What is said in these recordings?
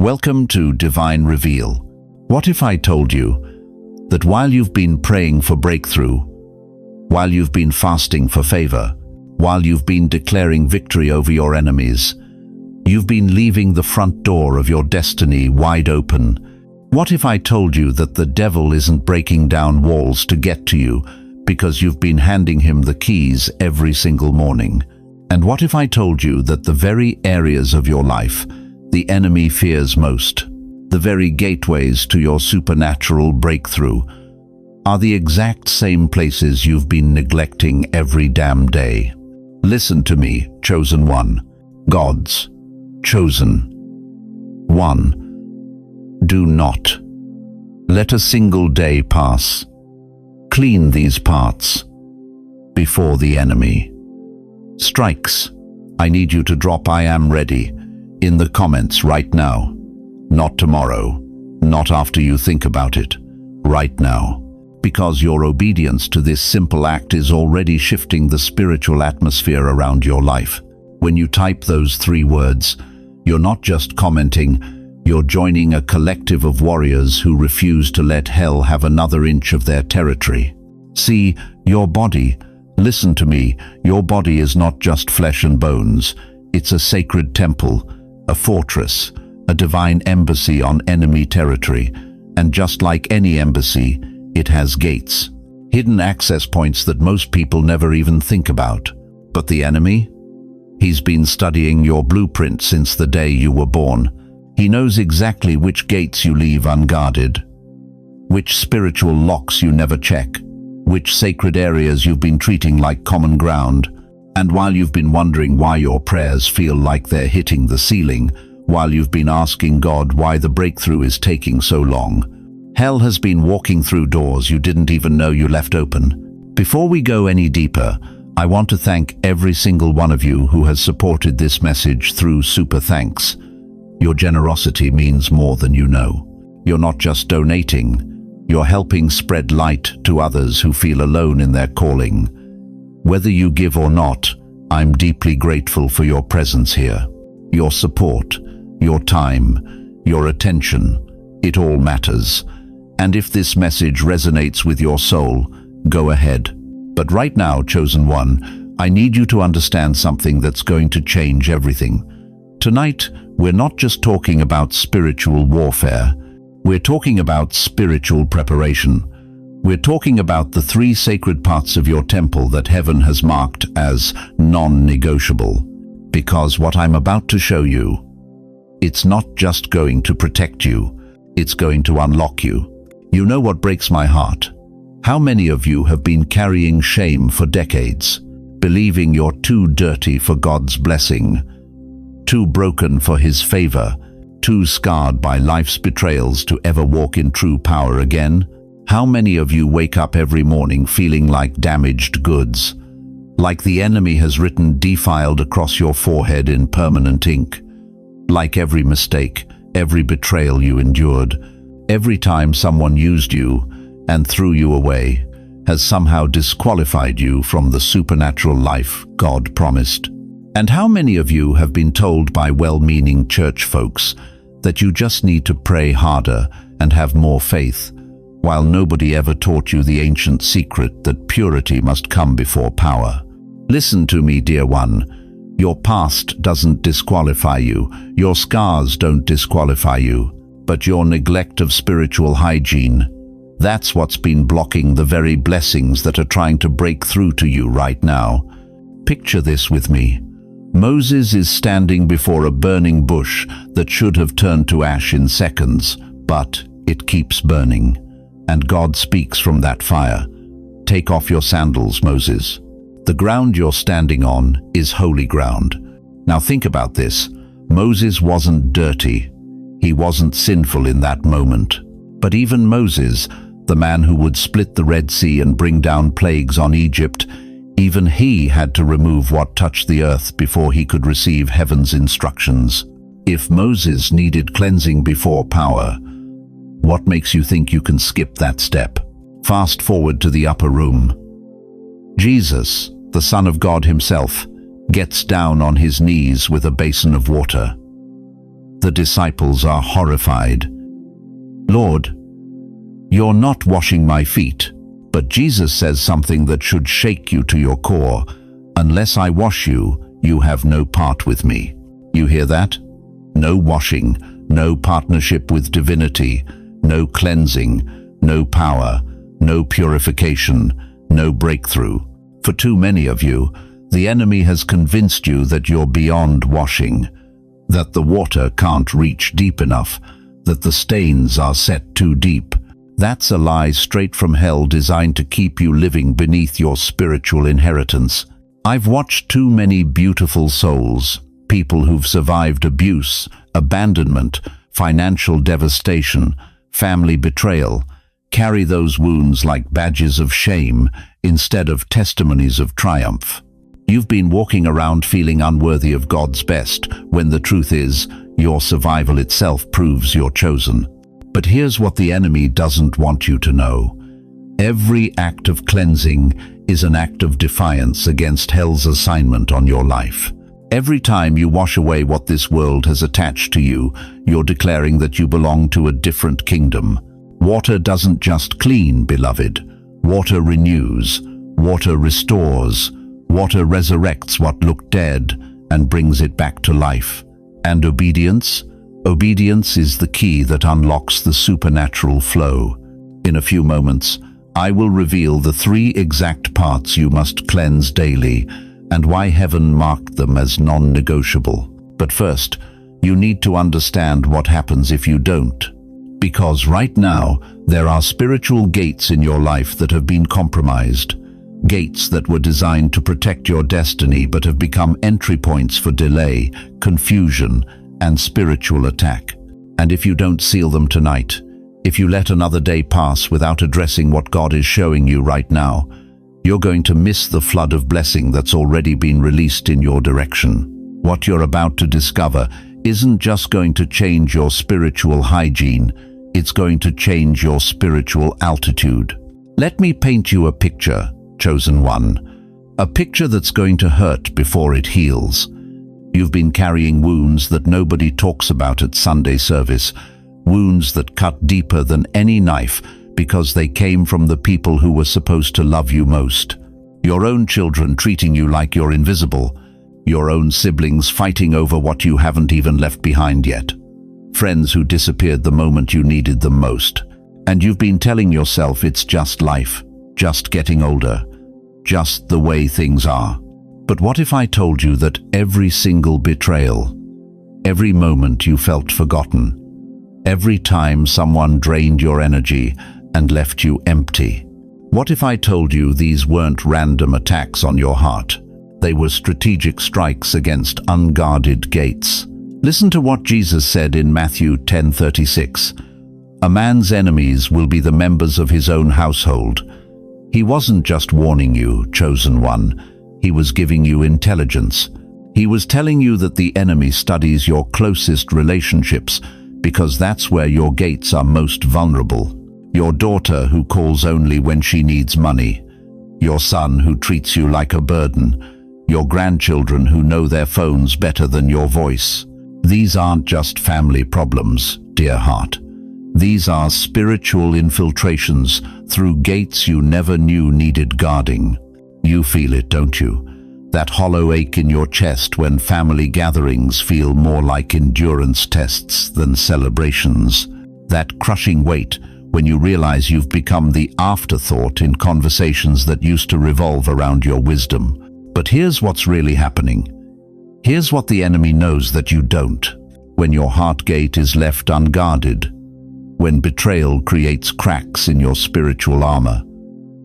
Welcome to Divine Reveal. What if I told you that while you've been praying for breakthrough, while you've been fasting for favor, while you've been declaring victory over your enemies, you've been leaving the front door of your destiny wide open? What if I told you that the devil isn't breaking down walls to get to you because you've been handing him the keys every single morning? And what if I told you that the very areas of your life the enemy fears most, the very gateways to your supernatural breakthrough, are the exact same places you've been neglecting every damn day? Listen to me, chosen one, God's chosen one. Do not let a single day pass. Clean these parts before the enemy strikes. I need you to drop "I am ready" in the comments right now. Not tomorrow, not after you think about it, right now. Because your obedience to this simple act is already shifting the spiritual atmosphere around your life. When you type those 3 words, you're not just commenting, you're joining a collective of warriors who refuse to let hell have another inch of their territory. See, your body, listen to me, your body is not just flesh and bones. It's a sacred temple, a fortress, a divine embassy on enemy territory. And just like any embassy, it has gates, hidden access points that most people never even think about. But the enemy? He's been studying your blueprint since the day you were born. He knows exactly which gates you leave unguarded, which spiritual locks you never check, which sacred areas you've been treating like common ground. And while you've been wondering why your prayers feel like they're hitting the ceiling, while you've been asking God why the breakthrough is taking so long, hell has been walking through doors you didn't even know you left open. Before we go any deeper, I want to thank every single one of you who has supported this message through super thanks. Your generosity means more than you know. You're not just donating, you're helping spread light to others who feel alone in their calling. Whether you give or not, I'm deeply grateful for your presence here. Your support, your time, your attention, it all matters. And if this message resonates with your soul, go ahead. But right now, chosen one, I need you to understand something that's going to change everything. Tonight, we're not just talking about spiritual warfare. We're talking about spiritual preparation. We're talking about the 3 sacred parts of your temple that heaven has marked as non-negotiable. Because what I'm about to show you, it's not just going to protect you, it's going to unlock you. You know what breaks my heart? How many of you have been carrying shame for decades, believing you're too dirty for God's blessing, too broken for His favor, too scarred by life's betrayals to ever walk in true power again? How many of you wake up every morning feeling like damaged goods, like the enemy has written "defiled" across your forehead in permanent ink? Like every mistake, every betrayal you endured, every time someone used you and threw you away, has somehow disqualified you from the supernatural life God promised. And how many of you have been told by well-meaning church folks that you just need to pray harder and have more faith, while nobody ever taught you the ancient secret that purity must come before power? Listen to me, dear one. Your past doesn't disqualify you, your scars don't disqualify you, but your neglect of spiritual hygiene, that's what's been blocking the very blessings that are trying to break through to you right now. Picture this with me. Moses is standing before a burning bush that should have turned to ash in seconds, but it keeps burning. And God speaks from that fire. "Take off your sandals, Moses. The ground you're standing on is holy ground." Now think about this. Moses wasn't dirty. He wasn't sinful in that moment. But even Moses, the man who would split the Red Sea and bring down plagues on Egypt, even he had to remove what touched the earth before he could receive heaven's instructions. If Moses needed cleansing before power, what makes you think you can skip that step? Fast forward to the upper room. Jesus, the Son of God himself, gets down on his knees with a basin of water. The disciples are horrified. "Lord, you're not washing my feet." But Jesus says something that should shake you to your core. "Unless I wash you, you have no part with me." You hear that? No washing, no partnership with divinity, no cleansing, no power, no purification, no breakthrough. For too many of you, the enemy has convinced you that you're beyond washing, that the water can't reach deep enough, that the stains are set too deep. That's a lie straight from hell, designed to keep you living beneath your spiritual inheritance. I've watched too many beautiful souls, people who've survived abuse, abandonment, financial devastation, family betrayal, carry those wounds like badges of shame instead of testimonies of triumph. You've been walking around feeling unworthy of God's best, when the truth is, your survival itself proves you're chosen. But here's what the enemy doesn't want you to know. Every act of cleansing is an act of defiance against hell's assignment on your life. Every time you wash away what this world has attached to you, you're declaring that you belong to a different kingdom. Water doesn't just clean, beloved. Water renews, water restores, water resurrects what looked dead and brings it back to life. And obedience? Obedience is the key that unlocks the supernatural flow. In a few moments, I will reveal the 3 exact parts you must cleanse daily and why heaven marked them as non-negotiable. But first, you need to understand what happens if you don't. Because right now, there are spiritual gates in your life that have been compromised. Gates that were designed to protect your destiny but have become entry points for delay, confusion, and spiritual attack. And if you don't seal them tonight, if you let another day pass without addressing what God is showing you right now, you're going to miss the flood of blessing that's already been released in your direction. What you're about to discover isn't just going to change your spiritual hygiene, it's going to change your spiritual altitude. Let me paint you a picture, chosen one. A picture that's going to hurt before it heals. You've been carrying wounds that nobody talks about at Sunday service, wounds that cut deeper than any knife because they came from the people who were supposed to love you most. Your own children treating you like you're invisible, your own siblings fighting over what you haven't even left behind yet, friends who disappeared the moment you needed them most. And you've been telling yourself it's just life, just getting older, just the way things are. But what if I told you that every single betrayal, every moment you felt forgotten, every time someone drained your energy and left you empty? What if I told you these weren't random attacks on your heart? They were strategic strikes against unguarded gates. Listen to what Jesus said in Matthew 10:36. "A man's enemies will be the members of his own household." He wasn't just warning you, chosen one. He was giving you intelligence. He was telling you that the enemy studies your closest relationships because that's where your gates are most vulnerable. Your daughter who calls only when she needs money. Your son who treats you like a burden. Your grandchildren who know their phones better than your voice. These aren't just family problems, dear heart. These are spiritual infiltrations through gates you never knew needed guarding. You feel it, don't you? That hollow ache in your chest when family gatherings feel more like endurance tests than celebrations. That crushing weight when you realize you've become the afterthought in conversations that used to revolve around your wisdom. But here's what's really happening. Here's what the enemy knows that you don't. When your heart gate is left unguarded, when betrayal creates cracks in your spiritual armor,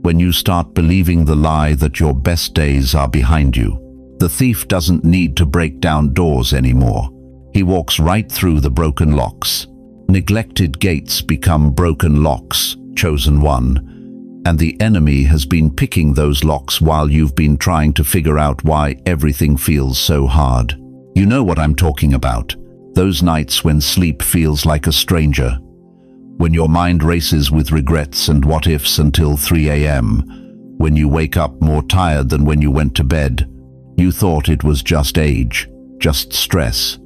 when you start believing the lie that your best days are behind you, the thief doesn't need to break down doors anymore. He walks right through the broken locks. Neglected gates become broken locks, chosen one. And the enemy has been picking those locks while you've been trying to figure out why everything feels so hard. You know what I'm talking about. Those nights when sleep feels like a stranger. When your mind races with regrets and what-ifs until 3 a.m. When you wake up more tired than when you went to bed. You thought it was just age, just stress.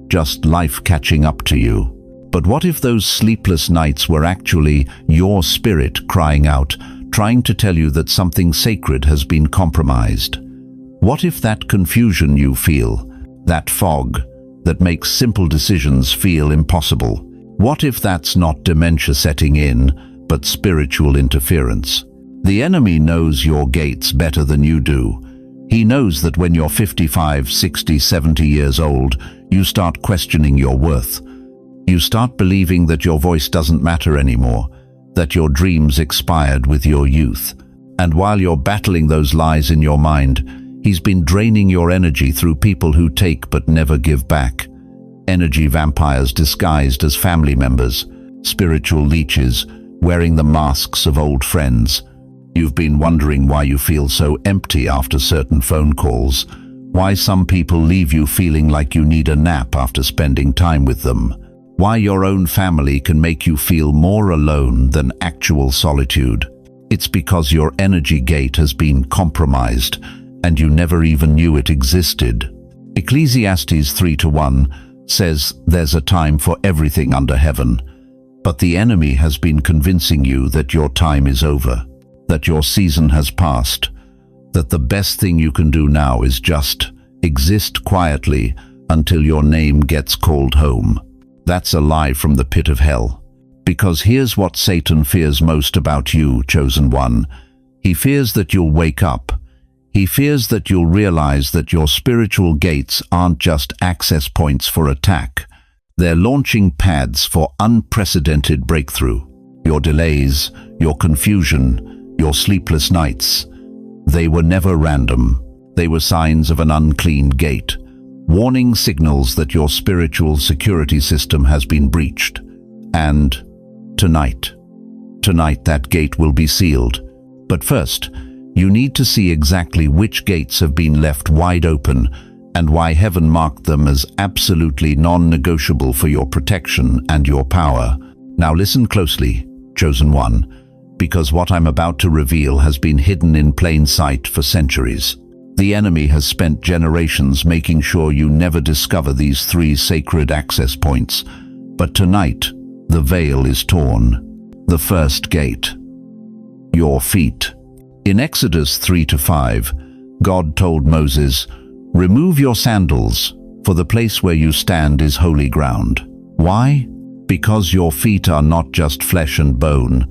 just life catching up to you. But what if those sleepless nights were actually your spirit crying out, trying to tell you that something sacred has been compromised? What if that confusion you feel, that fog that makes simple decisions feel impossible? What if that's not dementia setting in, but spiritual interference? The enemy knows your gates better than you do. He knows that when you're 55, 60, 70 years old, you start questioning your worth. You start believing that your voice doesn't matter anymore, that your dreams expired with your youth. And while you're battling those lies in your mind, he's been draining your energy through people who take but never give back. Energy vampires disguised as family members, spiritual leeches, wearing the masks of old friends. You've been wondering why you feel so empty after certain phone calls, why some people leave you feeling like you need a nap after spending time with them, why your own family can make you feel more alone than actual solitude. It's because your energy gate has been compromised and you never even knew it existed. Ecclesiastes 3:1 says there's a time for everything under heaven, but the enemy has been convincing you that your time is over, that your season has passed, that the best thing you can do now is just exist quietly until your name gets called home. That's a lie from the pit of hell. Because here's what Satan fears most about you, chosen one. He fears that you'll wake up. He fears that you'll realize that your spiritual gates aren't just access points for attack. They're launching pads for unprecedented breakthrough. Your delays, your confusion, your sleepless nights, they were never random. They were signs of an unclean gate, warning signals that your spiritual security system has been breached. And tonight that gate will be sealed. But first, you need to see exactly which gates have been left wide open and why heaven marked them as absolutely non-negotiable for your protection and your power. Now listen closely, chosen one, because what I'm about to reveal has been hidden in plain sight for centuries. The enemy has spent generations making sure you never discover these 3 sacred access points. But tonight, the veil is torn. The first gate. Your feet. In Exodus 3-5, God told Moses, "Remove your sandals, for the place where you stand is holy ground." Why? Because your feet are not just flesh and bone.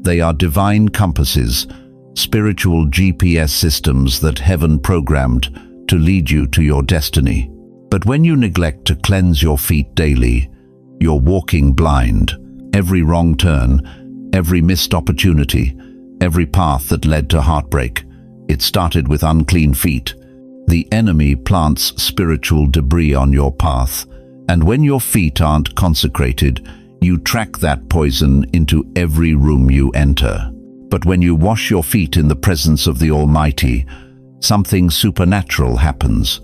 They are divine compasses, spiritual GPS systems that heaven programmed to lead you to your destiny. But when you neglect to cleanse your feet daily, you're walking blind. Every wrong turn, every missed opportunity, every path that led to heartbreak, it started with unclean feet. The enemy plants spiritual debris on your path, and when your feet aren't consecrated, you track that poison into every room you enter. But when you wash your feet in the presence of the Almighty, something supernatural happens.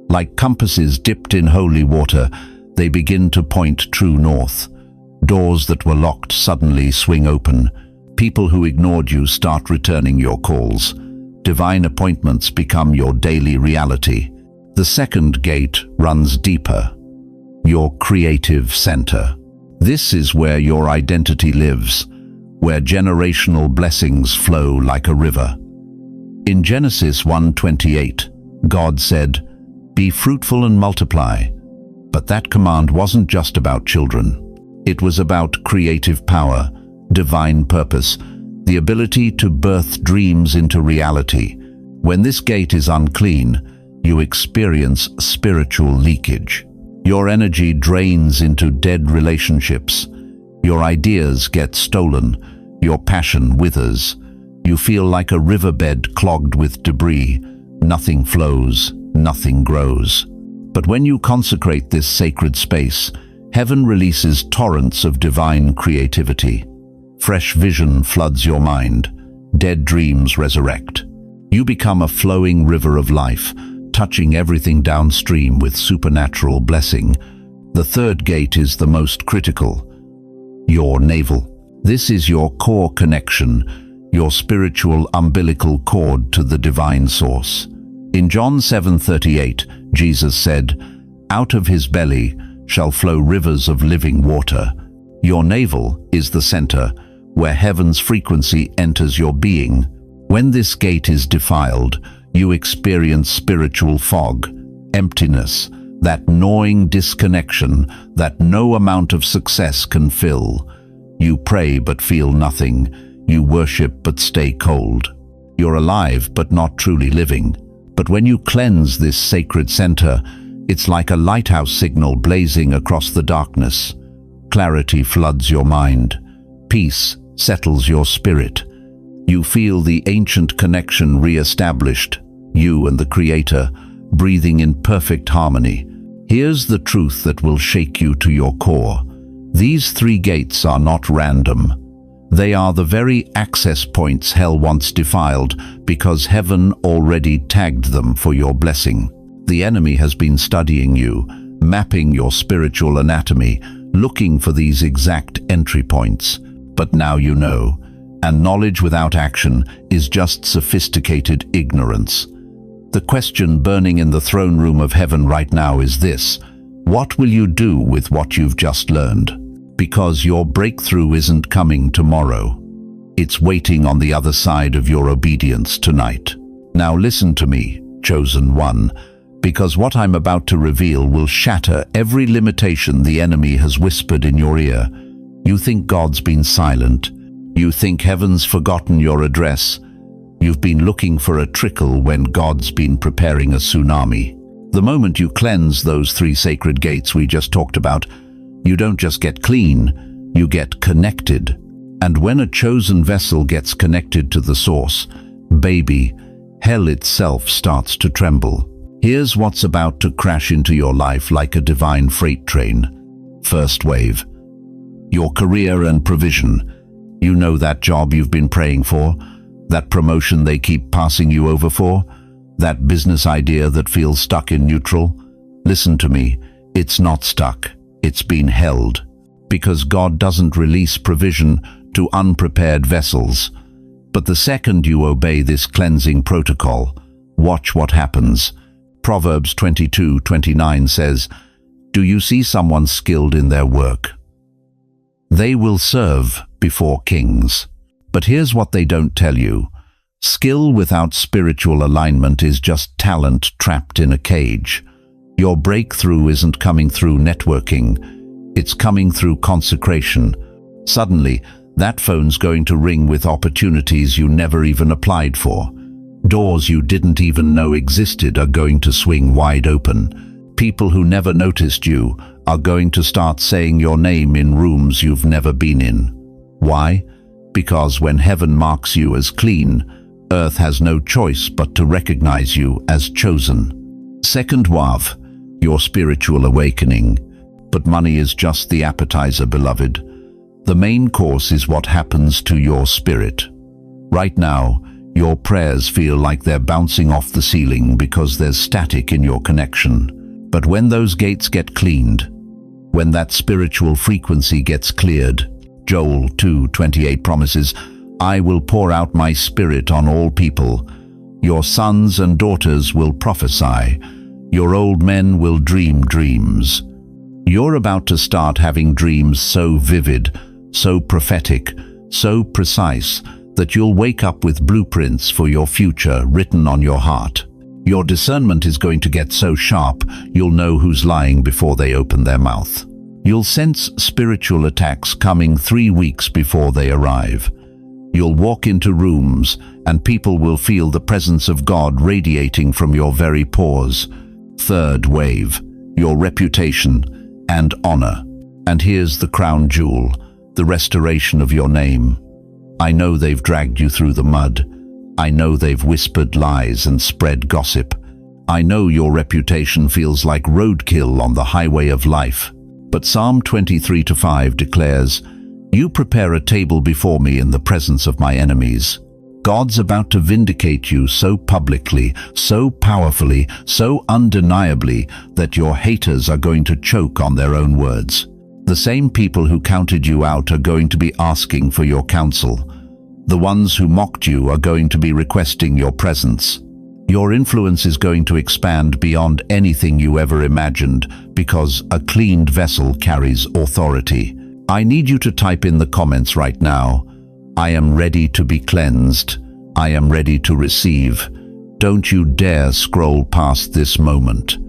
Like compasses dipped in holy water, they begin to point true north. Doors that were locked suddenly swing open. People who ignored you start returning your calls. Divine appointments become your daily reality. The second gate runs deeper. Your creative center. This is where your identity lives, where generational blessings flow like a river. In Genesis 1:28, God said, "Be fruitful and multiply." But that command wasn't just about children. It was about creative power, divine purpose, the ability to birth dreams into reality. When this gate is unclean, you experience spiritual leakage. Your energy drains into dead relationships. Your ideas get stolen. Your passion withers. You feel like a riverbed clogged with debris. Nothing flows, nothing grows. But when you consecrate this sacred space, heaven releases torrents of divine creativity. Fresh vision floods your mind. Dead dreams resurrect. You become a flowing river of life, touching everything downstream with supernatural blessing. The third gate is the most critical. Your navel. This is your core connection, your spiritual umbilical cord to the divine source. In John 7:38, Jesus said, "Out of his belly shall flow rivers of living water. Your navel is the center, where heaven's frequency enters your being. When this gate is defiled, you experience spiritual fog, emptiness, that gnawing disconnection that no amount of success can fill. You pray but feel nothing. You worship but stay cold. You're alive but not truly living. But when you cleanse this sacred center, it's like a lighthouse signal blazing across the darkness. Clarity floods your mind. Peace settles your spirit. You feel the ancient connection re-established, you and the Creator, breathing in perfect harmony. Here's the truth that will shake you to your core. These 3 gates are not random. They are the very access points hell once defiled, because heaven already tagged them for your blessing. The enemy has been studying you, mapping your spiritual anatomy, looking for these exact entry points. But now you know, and knowledge without action is just sophisticated ignorance. The question burning in the throne room of heaven right now is this: what will you do with what you've just learned? Because your breakthrough isn't coming tomorrow. It's waiting on the other side of your obedience tonight. Now listen to me, chosen one, because what I'm about to reveal will shatter every limitation the enemy has whispered in your ear. You think God's been silent. You think heaven's forgotten your address. You've been looking for a trickle when God's been preparing a tsunami. The moment you cleanse those 3 sacred gates we just talked about, you don't just get clean, you get connected. And when a chosen vessel gets connected to the source, baby, hell itself starts to tremble. Here's what's about to crash into your life like a divine freight train. First wave. Your career and provision. You know that job you've been praying for? That promotion they keep passing you over for? That business idea that feels stuck in neutral? Listen to me, it's not stuck. It's been held, because God doesn't release provision to unprepared vessels. But the second you obey this cleansing protocol, watch what happens. Proverbs 22:29 says, "Do you see someone skilled in their work? They will serve before kings." But here's what they don't tell you. Skill without spiritual alignment is just talent trapped in a cage. Your breakthrough isn't coming through networking, it's coming through consecration. Suddenly, that phone's going to ring with opportunities you never even applied for. Doors you didn't even know existed are going to swing wide open. People who never noticed you are going to start saying your name in rooms you've never been in. Why? Because when heaven marks you as clean, earth has no choice but to recognize you as chosen. Second wave, your spiritual awakening. But money is just the appetizer, beloved. The main course is what happens to your spirit. Right now, your prayers feel like they're bouncing off the ceiling because there's static in your connection. But when those gates get cleaned, when that spiritual frequency gets cleared, Joel 2:28 promises, "I will pour out my spirit on all people. Your sons and daughters will prophesy. Your old men will dream dreams." You're about to start having dreams so vivid, so prophetic, so precise, that you'll wake up with blueprints for your future written on your heart. Your discernment is going to get so sharp, you'll know who's lying before they open their mouth. You'll sense spiritual attacks coming 3 weeks before they arrive. You'll walk into rooms and people will feel the presence of God radiating from your very pores. Third wave, your reputation and honor. And here's the crown jewel, the restoration of your name. I know they've dragged you through the mud. I know they've whispered lies and spread gossip. I know your reputation feels like roadkill on the highway of life. But Psalm 23:5 declares, "You prepare a table before me in the presence of my enemies." God's about to vindicate you so publicly, so powerfully, so undeniably that your haters are going to choke on their own words. The same people who counted you out are going to be asking for your counsel. The ones who mocked you are going to be requesting your presence. Your influence is going to expand beyond anything you ever imagined because a cleaned vessel carries authority. I need you to type in the comments right now, I am ready to be cleansed. I am ready to receive. Don't you dare scroll past this moment.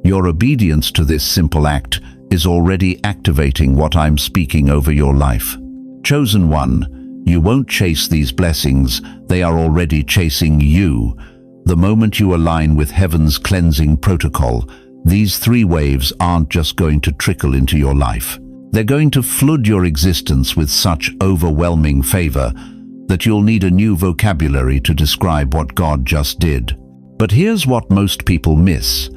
Your obedience to this simple act is already activating what I'm speaking over your life. Chosen one, you won't chase these blessings, they are already chasing you. The moment you align with heaven's cleansing protocol, these 3 waves aren't just going to trickle into your life. They're going to flood your existence with such overwhelming favor that you'll need a new vocabulary to describe what God just did. But here's what most people miss,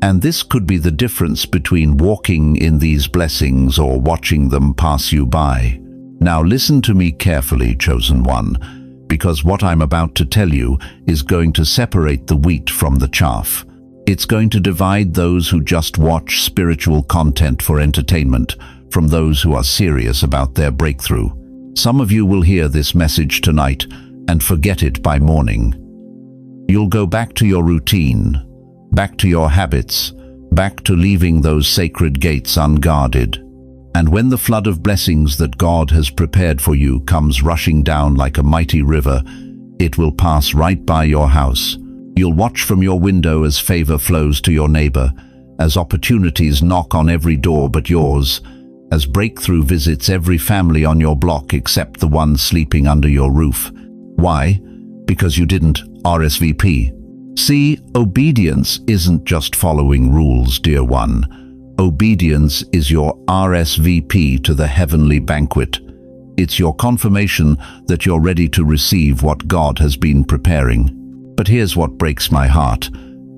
and this could be the difference between walking in these blessings or watching them pass you by. Now listen to me carefully, chosen one, because what I'm about to tell you is going to separate the wheat from the chaff. It's going to divide those who just watch spiritual content for entertainment from those who are serious about their breakthrough. Some of you will hear this message tonight and forget it by morning. You'll go back to your routine, back to your habits, back to leaving those sacred gates unguarded. And when the flood of blessings that God has prepared for you comes rushing down like a mighty river, it will pass right by your house. You'll watch from your window as favor flows to your neighbor, as opportunities knock on every door but yours, as breakthrough visits every family on your block except the one sleeping under your roof. Why? Because you didn't RSVP. See, obedience isn't just following rules, dear one. Obedience is your RSVP to the heavenly banquet. It's your confirmation that you're ready to receive what God has been preparing. But here's what breaks my heart.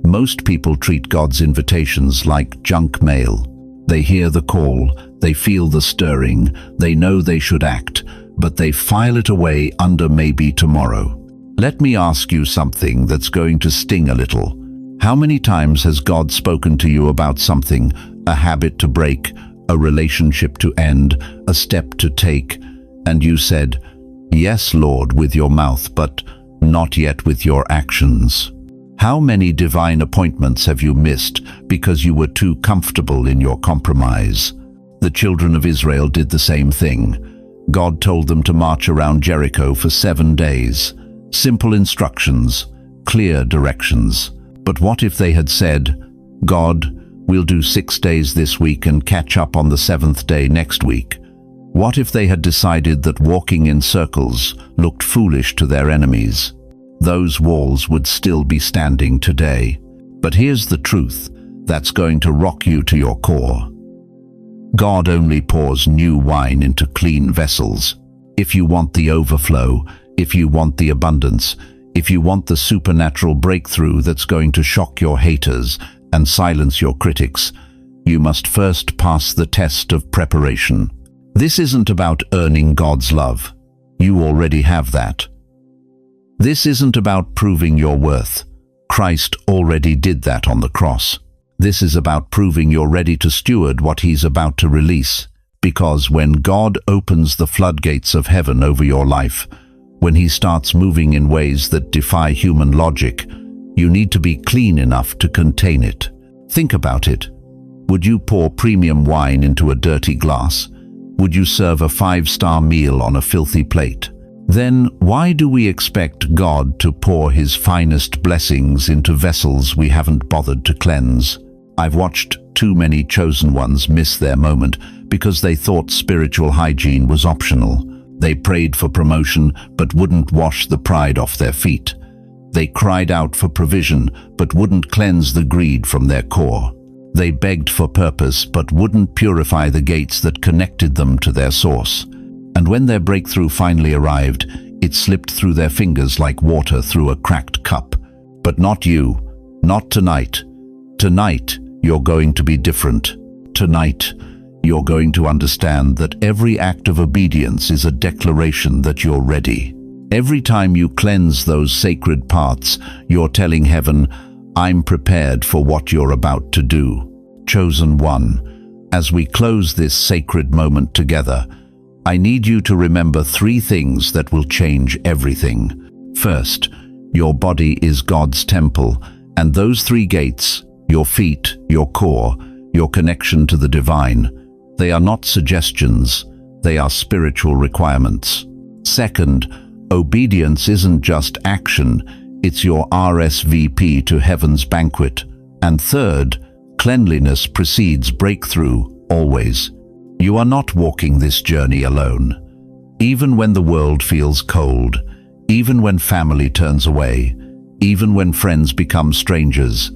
Most people treat God's invitations like junk mail. They hear the call, they feel the stirring, they know they should act, but they file it away under maybe tomorrow. Let me ask you something that's going to sting a little. How many times has God spoken to you about something, a habit to break, a relationship to end, a step to take, and you said, "Yes, Lord," with your mouth, but not yet with your actions? How many divine appointments have you missed because you were too comfortable in your compromise? The children of Israel did the same thing. God told them to march around Jericho for 7 days. Simple instructions, clear directions. But what if they had said, "God, we'll do 6 days this week and catch up on the 7th day next week"? What if they had decided that walking in circles looked foolish to their enemies? Those walls would still be standing today. But here's the truth that's going to rock you to your core. God only pours new wine into clean vessels. If you want the overflow, if you want the abundance, if you want the supernatural breakthrough that's going to shock your haters and silence your critics, you must first pass the test of preparation. This isn't about earning God's love. You already have that. This isn't about proving your worth. Christ already did that on the cross. This is about proving you're ready to steward what He's about to release. Because when God opens the floodgates of heaven over your life, when He starts moving in ways that defy human logic, you need to be clean enough to contain it. Think about it. Would you pour premium wine into a dirty glass? Would you serve a 5-star meal on a filthy plate? Then why do we expect God to pour His finest blessings into vessels we haven't bothered to cleanse? I've watched too many chosen ones miss their moment because they thought spiritual hygiene was optional. They prayed for promotion but wouldn't wash the pride off their feet. They cried out for provision but wouldn't cleanse the greed from their core. They begged for purpose but wouldn't purify the gates that connected them to their source. And when their breakthrough finally arrived, it slipped through their fingers like water through a cracked cup. But not you. Not tonight. Tonight, you're going to be different. Tonight, you're going to understand that every act of obedience is a declaration that you're ready. Every time you cleanse those sacred parts, you're telling heaven, "I'm prepared for what you're about to do." Chosen one, as we close this sacred moment together, I need you to remember 3 things that will change everything. First, Your body is God's temple, and those three gates, your feet, your core, your connection to the divine, they are not suggestions, they are spiritual requirements. Second, obedience isn't just action, it's your RSVP to heaven's banquet. And third, cleanliness precedes breakthrough, always. You are not walking this journey alone. Even when the world feels cold, even when family turns away, even when friends become strangers,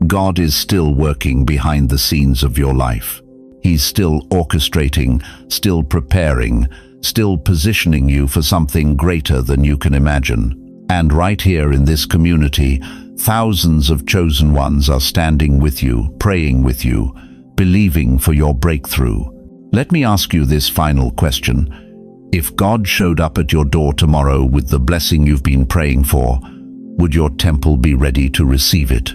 God is still working behind the scenes of your life. He's still orchestrating, still preparing, still positioning you for something greater than you can imagine. And right here in this community, thousands of chosen ones are standing with you, praying with you, believing for your breakthrough. Let me ask you this final question. If God showed up at your door tomorrow with the blessing you've been praying for, would your temple be ready to receive it?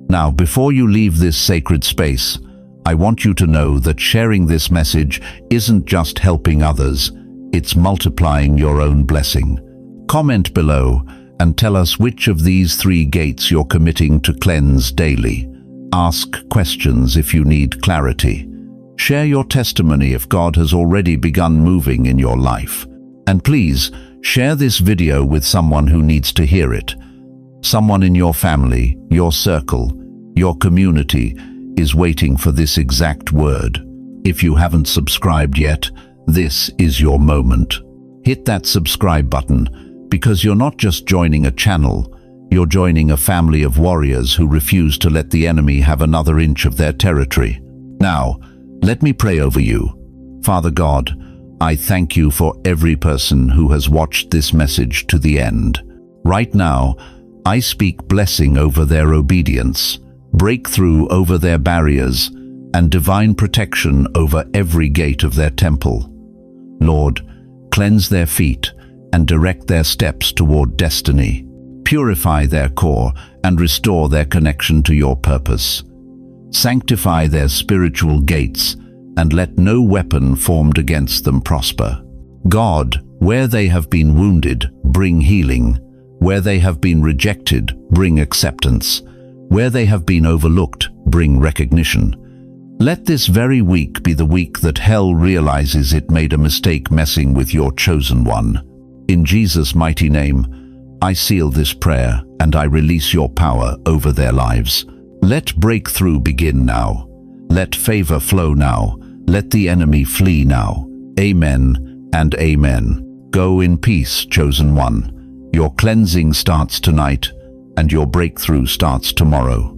Now, before you leave this sacred space, I want you to know that sharing this message isn't just helping others, it's multiplying your own blessing. Comment below and tell us which of these three gates you're committing to cleanse daily. Ask questions if you need clarity. Share your testimony if God has already begun moving in your life. And please, share this video with someone who needs to hear it. Someone in your family, your circle, your community is waiting for this exact word. If you haven't subscribed yet, this is your moment. Hit that subscribe button, because you're not just joining a channel, you're joining a family of warriors who refuse to let the enemy have another inch of their territory. Now, let me pray over you. Father God, I thank you for every person who has watched this message to the end. Right now, I speak blessing over their obedience, breakthrough over their barriers, and divine protection over every gate of their temple. Lord, cleanse their feet and direct their steps toward destiny. Purify their core and restore their connection to your purpose. Sanctify their spiritual gates and let no weapon formed against them prosper. God, where they have been wounded, bring healing. Where they have been rejected, bring acceptance. Where they have been overlooked, bring recognition. Let this very week be the week that hell realizes it made a mistake messing with your chosen one. In Jesus' mighty name, I seal this prayer and I release your power over their lives. Let breakthrough begin now. Let favor flow now. Let the enemy flee now. Amen and amen. Go in peace, chosen one. Your cleansing starts tonight, and your breakthrough starts tomorrow.